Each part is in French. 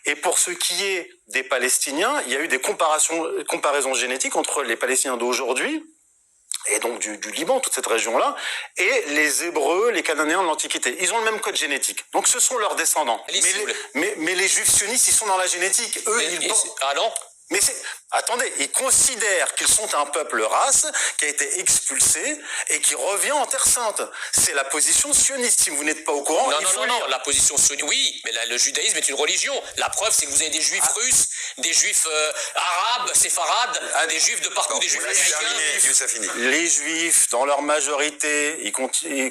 Et pour ce qui est des Palestiniens, il y a eu des comparaisons génétiques entre les Palestiniens d'aujourd'hui, et donc du Liban, toute cette région-là, et les Hébreux, les Cananéens de l'Antiquité. Ils ont le même code génétique. Donc ce sont leurs descendants. Mais les Juifs sionistes, ils sont dans la génétique. Eux, Ah non. Mais attendez, ils considèrent qu'ils sont un peuple race qui a été expulsé et qui revient en Terre Sainte. C'est la position sioniste. Si vous n'êtes pas au courant, non, la position sioniste, oui, mais le judaïsme est une religion. La preuve, c'est que vous avez des juifs russes, des juifs arabes, séfarades, des juifs de partout, des juifs américains. Les juifs, dans leur majorité, y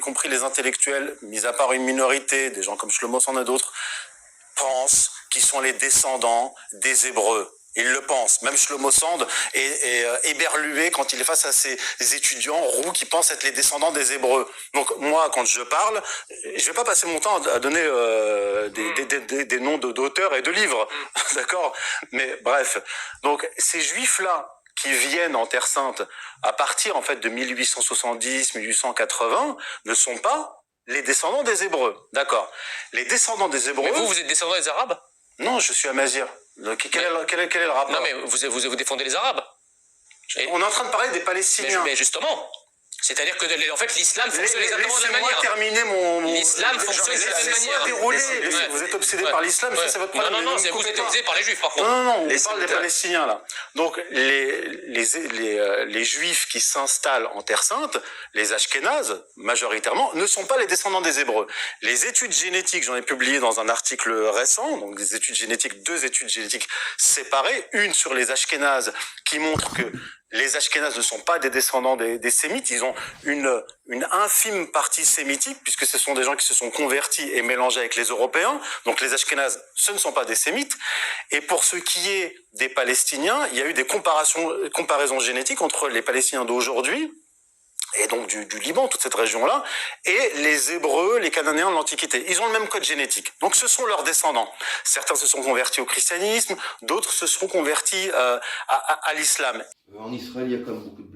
compris les intellectuels, mis à part une minorité, des gens comme Shlomo Sand et d'autres, pensent qu'ils sont les descendants des Hébreux. Il le pense. Même Shlomo Sand est éberlué quand il est face à ces étudiants roux qui pensent être les descendants des Hébreux. Donc moi, quand je parle, je vais pas passer mon temps à donner des noms d'auteurs et de livres, d'accord? Mais bref, donc ces juifs-là qui viennent en Terre Sainte à partir en fait de 1870-1880 ne sont pas les descendants des Hébreux, d'accord? Les descendants des Hébreux. Mais vous êtes descendant des Arabes? Non, je suis amazir. Quel est le rapport? Non, mais vous défendez les Arabes. On est en train de parler des Palestiniens. Mais justement, c'est-à-dire que en fait l'islam fonctionne exactement de la même manière. Terminer mon... L'islam fonctionne de la même manière. Vous êtes obsédé par l'islam, ça c'est votre problème. Non, vous êtes obsédé par les juifs par contre. Non, on parle des Palestiniens là. Donc les juifs qui s'installent en Terre Sainte, les Ashkénazes, majoritairement, ne sont pas les descendants des Hébreux. Les études génétiques, j'en ai publié dans un article récent, donc deux études génétiques séparées, une sur les Ashkénazes qui montre que les Ashkénazes ne sont pas des descendants des Sémites, ils ont une infime partie sémitique, puisque ce sont des gens qui se sont convertis et mélangés avec les Européens. Donc les Ashkénazes, ce ne sont pas des Sémites. Et pour ce qui est des Palestiniens, il y a eu des comparaisons génétiques entre les Palestiniens d'aujourd'hui, et donc du Liban, toute cette région-là, et les Hébreux, les Cananéens de l'Antiquité. Ils ont le même code génétique. Donc ce sont leurs descendants. Certains se sont convertis au christianisme, d'autres se sont convertis à l'islam. En Israël, il y a comme beaucoup de